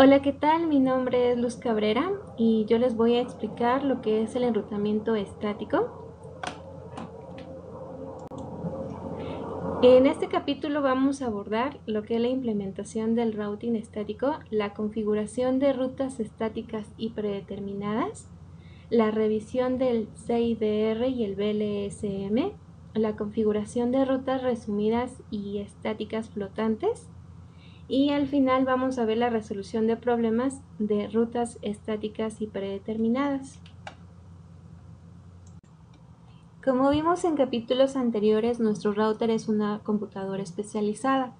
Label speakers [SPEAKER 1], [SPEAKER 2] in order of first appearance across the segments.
[SPEAKER 1] Hola, ¿qué tal? Mi nombre es Luz Cabrera y yo les voy a explicar lo que es el enrutamiento estático. En este capítulo vamos a abordar lo que es la implementación del routing estático, la configuración de rutas estáticas y predeterminadas, la revisión del CIDR y el BLSM, la configuración de rutas resumidas y estáticas flotantes, y al final vamos a ver la resolución de problemas de rutas estáticas y predeterminadas. Como vimos en capítulos anteriores, nuestro router es una computadora especializada.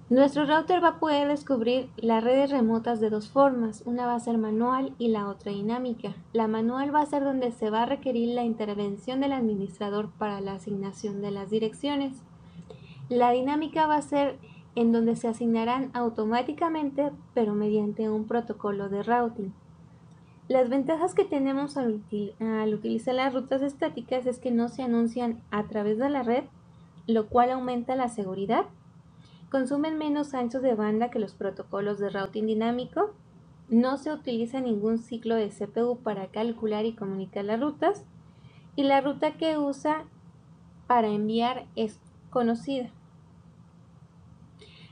[SPEAKER 1] Nuestro router va a poder descubrir las redes remotas de dos formas, una va a ser manual y la otra dinámica. La manual va a ser donde se va a requerir la intervención del administrador para la asignación de las direcciones. La dinámica va a ser en donde se asignarán automáticamente, pero mediante un protocolo de routing. Las ventajas que tenemos al utilizar las rutas estáticas es que no se anuncian a través de la red, lo cual aumenta la seguridad. Consumen menos anchos de banda que los protocolos de routing dinámico. No se utiliza ningún ciclo de CPU para calcular y comunicar las rutas. Y la ruta que usa para enviar es conocida.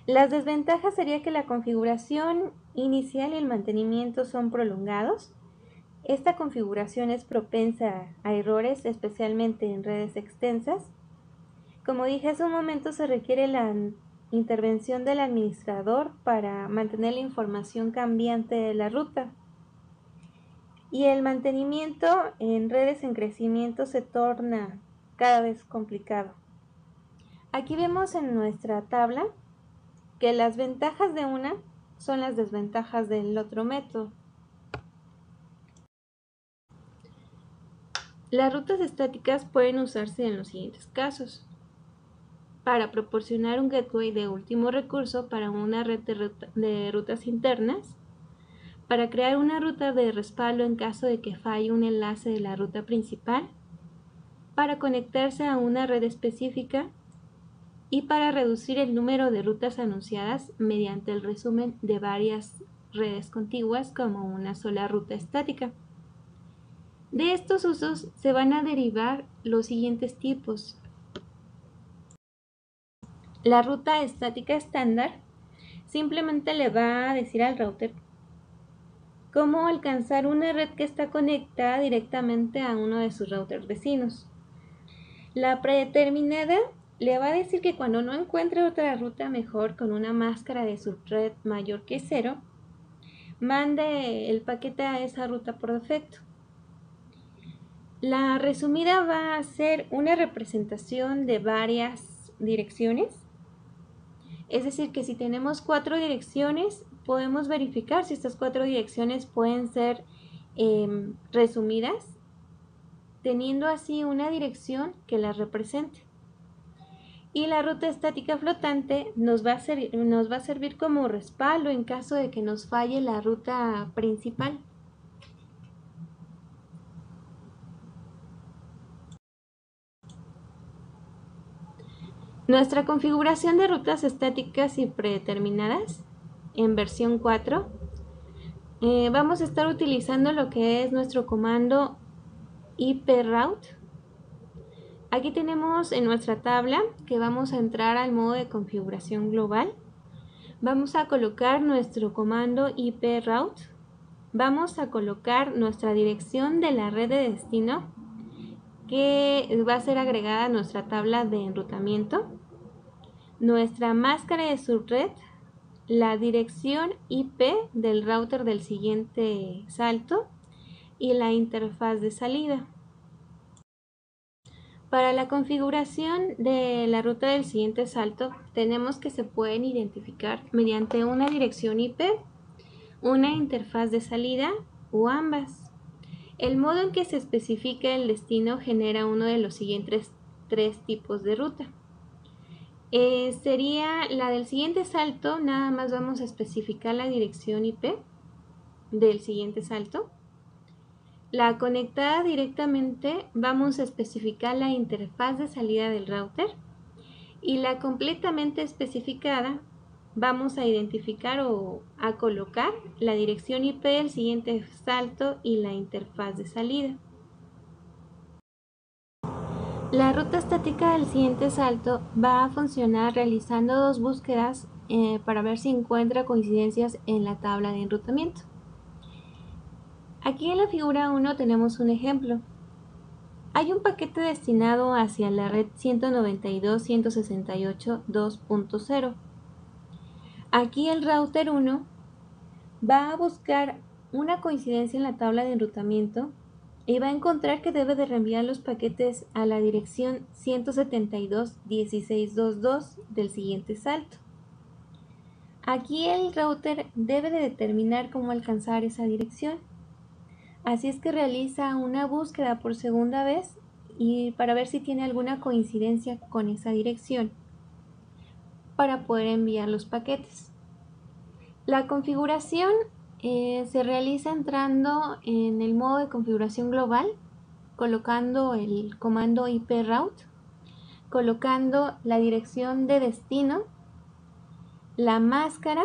[SPEAKER 1] Las desventajas sería que la configuración inicial y el mantenimiento son prolongados. Esta configuración es propensa a errores, especialmente en redes extensas. Como dije hace un momento, se requiere la intervención del administrador para mantener la información cambiante de la ruta. Y el mantenimiento en redes en crecimiento se torna cada vez complicado. Aquí vemos en nuestra tabla que las ventajas de una son las desventajas del otro método. Las rutas estáticas pueden usarse en los siguientes casos: para proporcionar un gateway de último recurso para una red de rutas internas, para crear una ruta de respaldo en caso de que falle un enlace de la ruta principal, para conectarse a una red específica y para reducir el número de rutas anunciadas mediante el resumen de varias redes contiguas como una sola ruta estática. De estos usos se van a derivar los siguientes tipos. La ruta estática estándar simplemente le va a decir al router cómo alcanzar una red que está conectada directamente a uno de sus routers vecinos. La predeterminada le va a decir que cuando no encuentre otra ruta mejor con una máscara de subred mayor que 0, mande el paquete a esa ruta por defecto. La resumida va a ser una representación de varias direcciones. Es decir, que si tenemos 4 direcciones, podemos verificar si estas 4 direcciones pueden ser resumidas, teniendo así una dirección que las represente. Y la ruta estática flotante nos va a servir como respaldo en caso de que nos falle la ruta principal. Nuestra configuración de rutas estáticas y predeterminadas en versión 4, vamos a estar utilizando lo que es nuestro comando iproute. Aquí tenemos en nuestra tabla que vamos a entrar al modo de configuración global. Vamos a colocar nuestro comando iproute. Vamos a colocar nuestra dirección de la red de destino que va a ser agregada a nuestra tabla de enrutamiento, nuestra máscara de subred, la dirección IP del router del siguiente salto y la interfaz de salida. Para la configuración de la ruta del siguiente salto, tenemos que se pueden identificar mediante una dirección IP, una interfaz de salida o ambas. El modo en que se especifica el destino genera uno de los siguientes 3 tipos de ruta. Sería la del siguiente salto, nada más vamos a especificar la dirección IP del siguiente salto. La conectada directamente vamos a especificar la interfaz de salida del router, y la completamente especificada vamos a identificar o a colocar la dirección IP del siguiente salto y la interfaz de salida. La ruta estática del siguiente salto va a funcionar realizando dos búsquedas para ver si encuentra coincidencias en la tabla de enrutamiento. Aquí en la figura 1 tenemos un ejemplo. Hay un paquete destinado hacia la red 192.168.2.0. Aquí el router 1 va a buscar una coincidencia en la tabla de enrutamiento y va a encontrar que debe de reenviar los paquetes a la dirección 172.16.2.2 del siguiente salto. Aquí el router debe de determinar cómo alcanzar esa dirección. Así es que realiza una búsqueda por segunda vez y para ver si tiene alguna coincidencia con esa dirección para poder enviar los paquetes. La configuración se realiza entrando en el modo de configuración global, colocando el comando iproute, colocando la dirección de destino, la máscara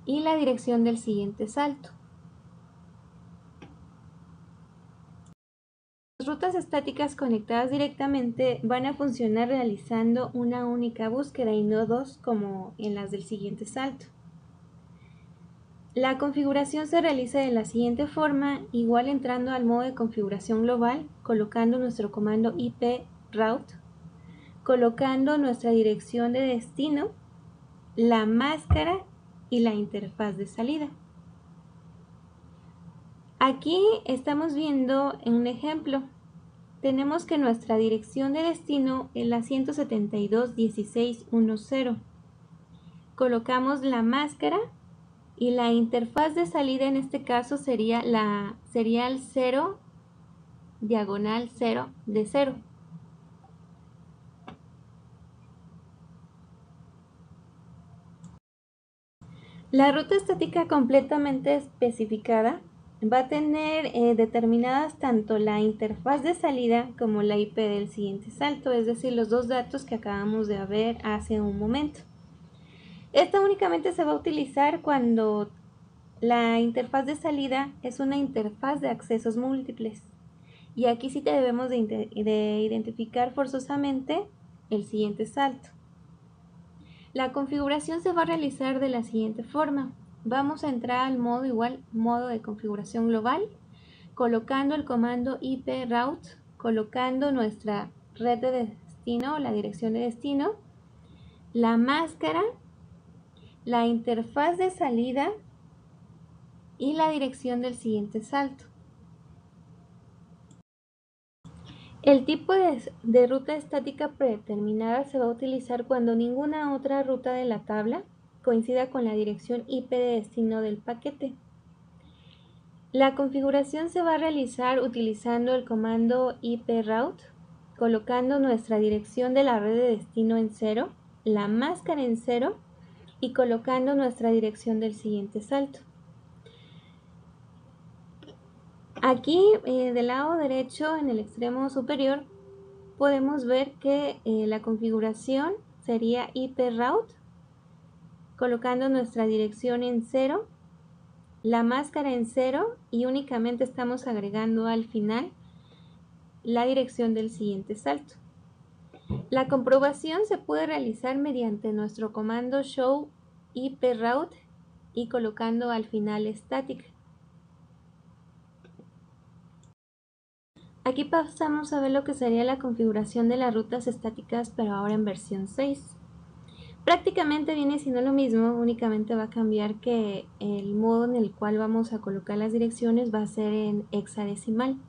[SPEAKER 1] y la dirección del siguiente salto. Las rutas estáticas conectadas directamente van a funcionar realizando una única búsqueda y no dos como en las del siguiente salto. La configuración se realiza de la siguiente forma, igual entrando al modo de configuración global, colocando nuestro comando iproute, colocando nuestra dirección de destino, la máscara y la interfaz de salida. Aquí estamos viendo un ejemplo. Tenemos que nuestra dirección de destino es la 172.16.1.0. Colocamos la máscara y la interfaz de salida en este caso sería la serial 0 diagonal 0 de 0. La ruta estática completamente especificada va a tener determinadas tanto la interfaz de salida como la IP del siguiente salto, es decir, los dos datos que acabamos de ver hace un momento. Esta únicamente se va a utilizar cuando la interfaz de salida es una interfaz de accesos múltiples. Y aquí sí debemos de identificar forzosamente el siguiente salto. La configuración se va a realizar de la siguiente forma. Vamos a entrar al modo de configuración global, colocando el comando iproute, colocando nuestra red de destino, la dirección de destino, la máscara, la interfaz de salida y la dirección del siguiente salto. El tipo de ruta estática predeterminada se va a utilizar cuando ninguna otra ruta de la tabla coincida con la dirección IP de destino del paquete. La configuración se va a realizar utilizando el comando iproute, colocando nuestra dirección de la red de destino en 0, la máscara en 0 y colocando nuestra dirección del siguiente salto. Aquí del lado derecho en el extremo superior podemos ver que la configuración sería iproute, colocando nuestra dirección en 0, la máscara en 0 y únicamente estamos agregando al final la dirección del siguiente salto. La comprobación se puede realizar mediante nuestro comando show iproute y colocando al final static. Aquí pasamos a ver lo que sería la configuración de las rutas estáticas, pero ahora en versión 6. Prácticamente viene siendo lo mismo, únicamente va a cambiar que el modo en el cual vamos a colocar las direcciones va a ser en hexadecimal.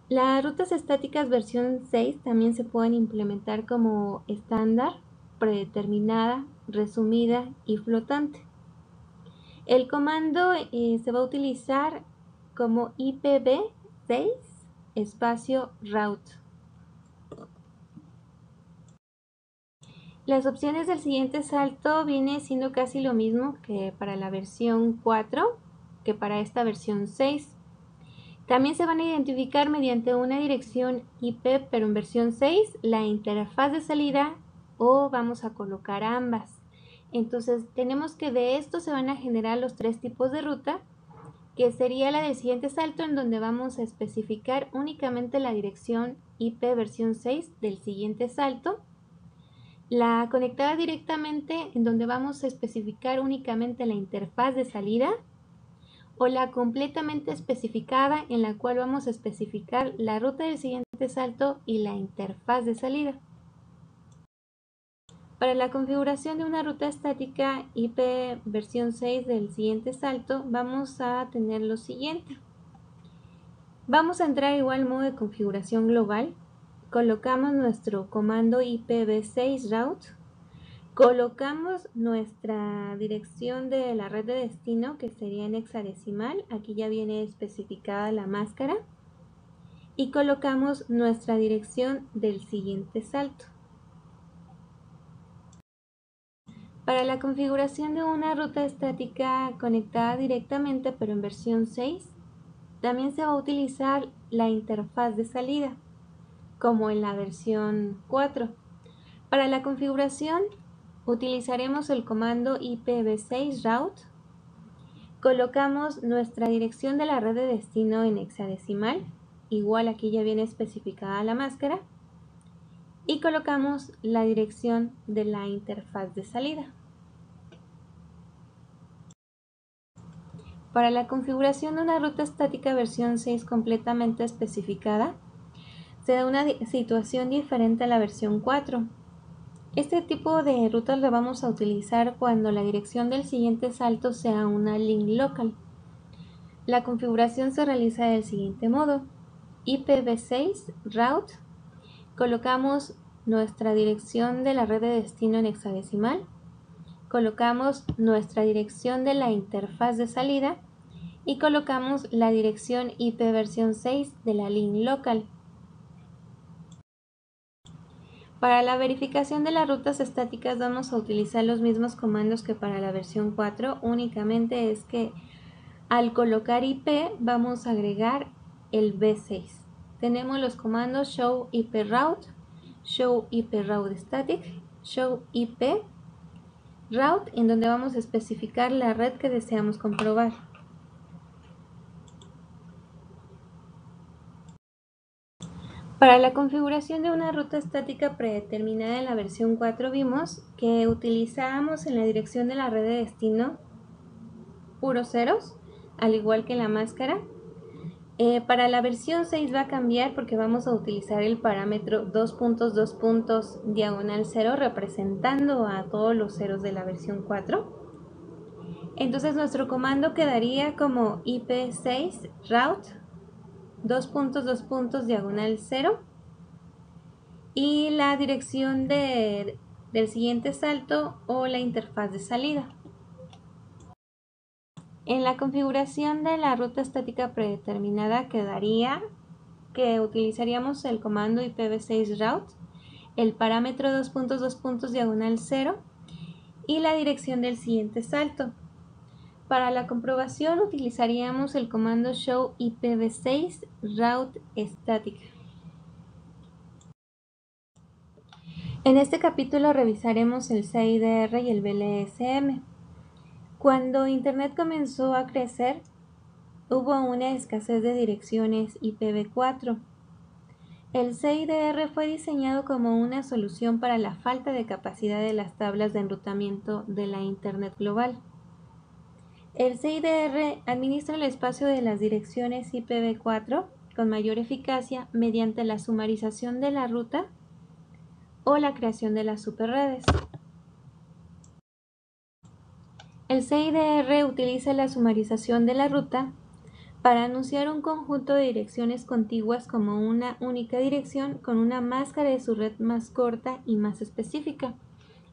[SPEAKER 1] Las rutas estáticas versión 6 también se pueden implementar como estándar, predeterminada, resumida y flotante. El comando se va a utilizar como IPv6 espacio route. Las opciones del siguiente salto viene siendo casi lo mismo que para la versión 4, que para esta versión 6. También se van a identificar mediante una dirección IP, pero en versión 6, la interfaz de salida o vamos a colocar ambas. Entonces tenemos que de esto se van a generar los tres tipos de ruta, que sería la del siguiente salto, en donde vamos a especificar únicamente la dirección IP versión 6 del siguiente salto. La conectada directamente, en donde vamos a especificar únicamente la interfaz de salida, o la completamente especificada, en la cual vamos a especificar la ruta del siguiente salto y la interfaz de salida. Para la configuración de una ruta estática IP versión 6 del siguiente salto, vamos a tener lo siguiente. Vamos a entrar igual al modo de configuración global. Colocamos nuestro comando IPv6 route. Colocamos nuestra dirección de la red de destino, que sería en hexadecimal. Aquí ya viene especificada la máscara. Y colocamos nuestra dirección del siguiente salto. Para la configuración de una ruta estática conectada directamente, pero en versión 6, también se va a utilizar la interfaz de salida, como en la versión 4. Para la configuración, utilizaremos el comando IPv6 route. Colocamos nuestra dirección de la red de destino en hexadecimal, igual aquí ya viene especificada la máscara, y colocamos la dirección de la interfaz de salida. Para la configuración de una ruta estática versión 6 completamente especificada, se da una situación diferente a la versión 4. Este tipo de rutas lo vamos a utilizar cuando la dirección del siguiente salto sea una link local. La configuración se realiza del siguiente modo: IPv6 route, colocamos nuestra dirección de la red de destino en hexadecimal, colocamos nuestra dirección de la interfaz de salida y colocamos la dirección IP versión 6 de la link local. Para la verificación de las rutas estáticas vamos a utilizar los mismos comandos que para la versión 4, únicamente es que al colocar IP vamos a agregar el v6. Tenemos los comandos show IP route, show IP route static, show IP route, en donde vamos a especificar la red que deseamos comprobar. Para la configuración de una ruta estática predeterminada en la versión 4 vimos que utilizábamos en la dirección de la red de destino puros ceros, al igual que la máscara. Para la versión 6 va a cambiar porque vamos a utilizar el parámetro 2.2 diagonal 0 representando a todos los ceros de la versión 4. Entonces nuestro comando quedaría como IP6 route 2.2 diagonal 0 y la dirección del siguiente salto o la interfaz de salida. En la configuración de la ruta estática predeterminada quedaría que utilizaríamos el comando IPv6 route, el parámetro 2.2 diagonal 0 y la dirección del siguiente salto. Para la comprobación utilizaríamos el comando show IPv6 route static. En este capítulo revisaremos el CIDR y el BLSM. Cuando Internet comenzó a crecer, hubo una escasez de direcciones IPv4. El CIDR fue diseñado como una solución para la falta de capacidad de las tablas de enrutamiento de la Internet global. El CIDR administra el espacio de las direcciones IPv4 con mayor eficacia mediante la sumarización de la ruta o la creación de las superredes. El CIDR utiliza la sumarización de la ruta para anunciar un conjunto de direcciones contiguas como una única dirección con una máscara de su red más corta y más específica.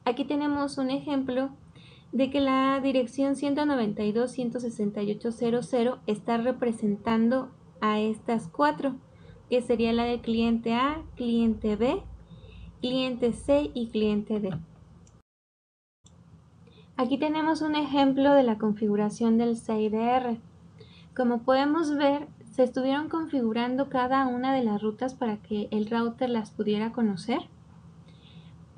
[SPEAKER 1] Aquí tenemos un ejemplo de que la dirección 192.168.0.0 está representando a estas cuatro, que sería la de cliente A, cliente B, cliente C y cliente D. Aquí tenemos un ejemplo de la configuración del CIDR. Como podemos ver, se estuvieron configurando cada una de las rutas para que el router las pudiera conocer,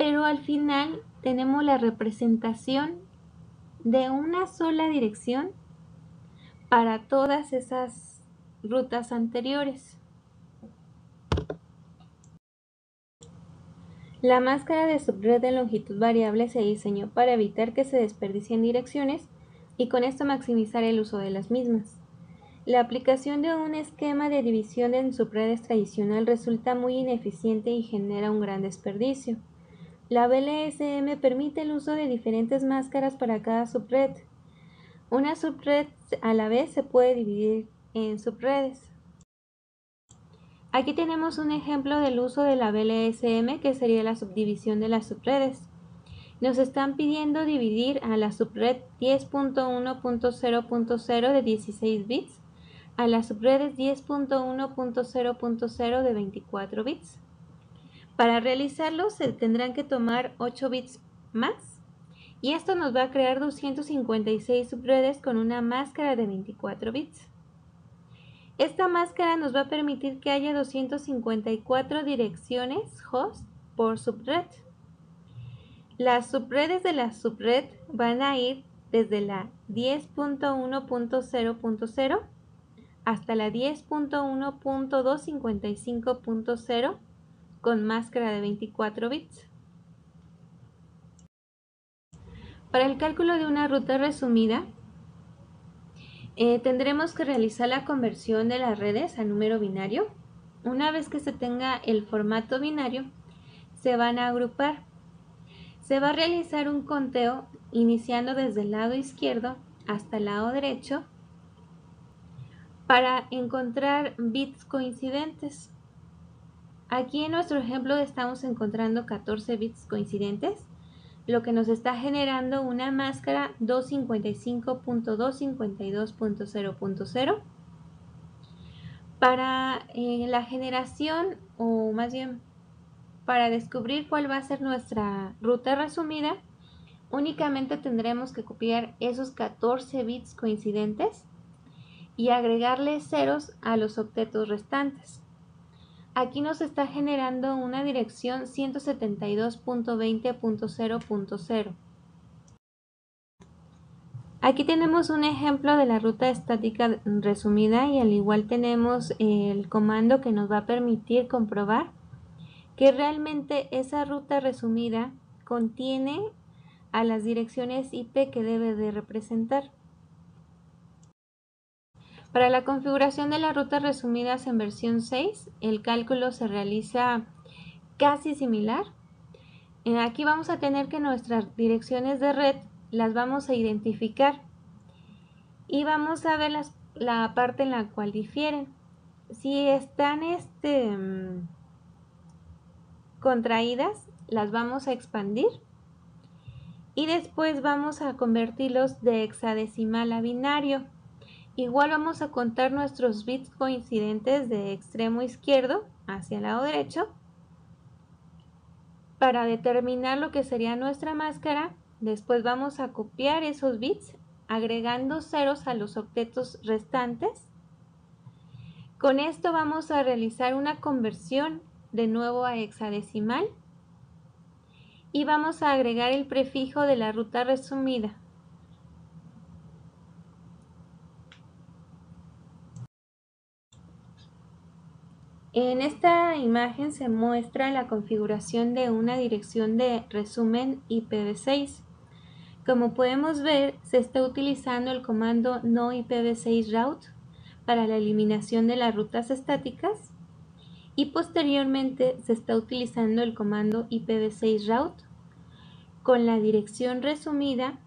[SPEAKER 1] pero al final tenemos la representación de una sola dirección para todas esas rutas anteriores. La máscara de subred de longitud variable se diseñó para evitar que se desperdicien direcciones y con esto maximizar el uso de las mismas. La aplicación de un esquema de división en subredes tradicional resulta muy ineficiente y genera un gran desperdicio. La VLSM permite el uso de diferentes máscaras para cada subred. Una subred a la vez se puede dividir en subredes. Aquí tenemos un ejemplo del uso de la VLSM, que sería la subdivisión de las subredes. Nos están pidiendo dividir a la subred 10.1.0.0 de 16 bits a las subredes 10.1.0.0 de 24 bits. Para realizarlo se tendrán que tomar 8 bits más y esto nos va a crear 256 subredes con una máscara de 24 bits. Esta máscara nos va a permitir que haya 254 direcciones host por subred. Las subredes de la subred van a ir desde la 10.1.0.0 hasta la 10.1.255.0 con máscara de 24 bits. Para el cálculo de una ruta resumida, tendremos que realizar la conversión de las redes a número binario. Una vez que se tenga el formato binario, se van a agrupar. Se va a realizar un conteo iniciando desde el lado izquierdo hasta el lado derecho para encontrar bits coincidentes. Aquí en nuestro ejemplo estamos encontrando 14 bits coincidentes, lo que nos está generando una máscara 255.252.0.0. Para la generación, o más bien para descubrir cuál va a ser nuestra ruta resumida, únicamente tendremos que copiar esos 14 bits coincidentes y agregarle ceros a los octetos restantes. Aquí nos está generando una dirección 172.20.0.0. Aquí tenemos un ejemplo de la ruta estática resumida y al igual tenemos el comando que nos va a permitir comprobar que realmente esa ruta resumida contiene a las direcciones IP que debe de representar. Para la configuración de las rutas resumidas en versión 6, el cálculo se realiza casi similar. Aquí vamos a tener que nuestras direcciones de red las vamos a identificar y vamos a ver la parte en la cual difieren. Si están contraídas, las vamos a expandir y después vamos a convertirlos de hexadecimal a binario. Igual vamos a contar nuestros bits coincidentes de extremo izquierdo hacia el lado derecho para determinar lo que sería nuestra máscara. Después vamos a copiar esos bits agregando ceros a los octetos restantes. Con esto vamos a realizar una conversión de nuevo a hexadecimal y vamos a agregar el prefijo de la ruta resumida. En esta imagen se muestra la configuración de una dirección de resumen IPv6. Como podemos ver, se está utilizando el comando no IPv6 route para la eliminación de las rutas estáticas y posteriormente se está utilizando el comando IPv6 route con la dirección resumida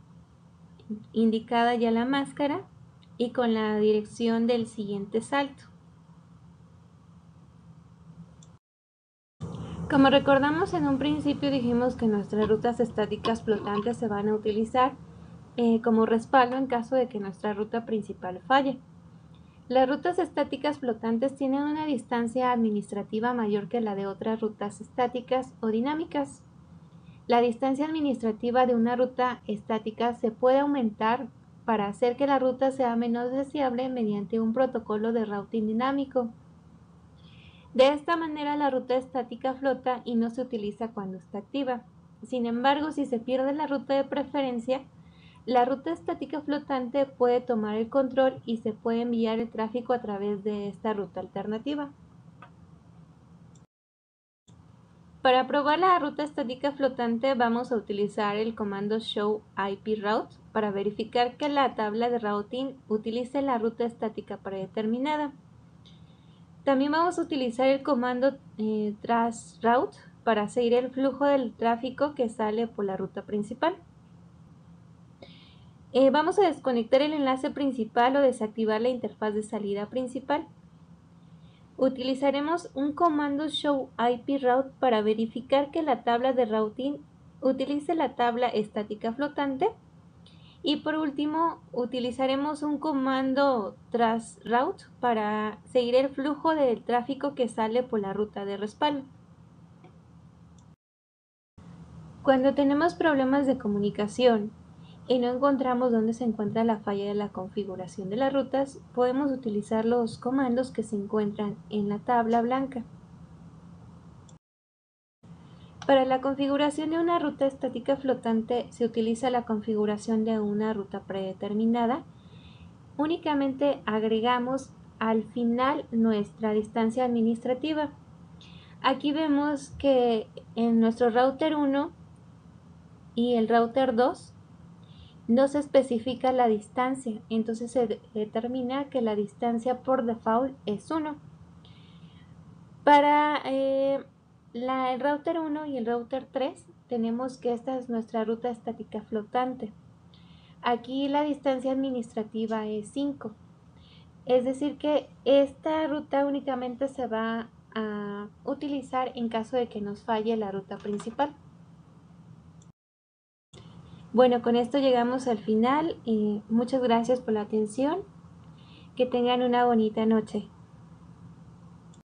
[SPEAKER 1] indicada ya la máscara y con la dirección del siguiente salto. Como recordamos en un principio dijimos que nuestras rutas estáticas flotantes se van a utilizar como respaldo en caso de que nuestra ruta principal falle. Las rutas estáticas flotantes tienen una distancia administrativa mayor que la de otras rutas estáticas o dinámicas. La distancia administrativa de una ruta estática se puede aumentar para hacer que la ruta sea menos deseable mediante un protocolo de routing dinámico. De esta manera la ruta estática flota y no se utiliza cuando está activa. Sin embargo, si se pierde la ruta de preferencia, la ruta estática flotante puede tomar el control y se puede enviar el tráfico a través de esta ruta alternativa. Para probar la ruta estática flotante vamos a utilizar el comando show IP route para verificar que la tabla de routing utilice la ruta estática predeterminada. También vamos a utilizar el comando trace route para seguir el flujo del tráfico que sale por la ruta principal. Vamos a desconectar el enlace principal o desactivar la interfaz de salida principal. Utilizaremos un comando show IP route para verificar que la tabla de routing utilice la tabla estática flotante. Y por último, utilizaremos un comando trace route para seguir el flujo del tráfico que sale por la ruta de respaldo. Cuando tenemos problemas de comunicación y no encontramos dónde se encuentra la falla de la configuración de las rutas, podemos utilizar los comandos que se encuentran en la tabla blanca. Para la configuración de una ruta estática flotante se utiliza la configuración de una ruta predeterminada. Únicamente agregamos al final nuestra distancia administrativa. Aquí vemos que en nuestro router 1 y el router 2 no se especifica la distancia, entonces se determina que la distancia por default es 1. Para el router 1 y el router 3 tenemos que esta es nuestra ruta estática flotante. Aquí la distancia administrativa es 5. Es decir que esta ruta únicamente se va a utilizar en caso de que nos falle la ruta principal. Bueno, con esto llegamos al final y muchas gracias por la atención. Que tengan una bonita noche.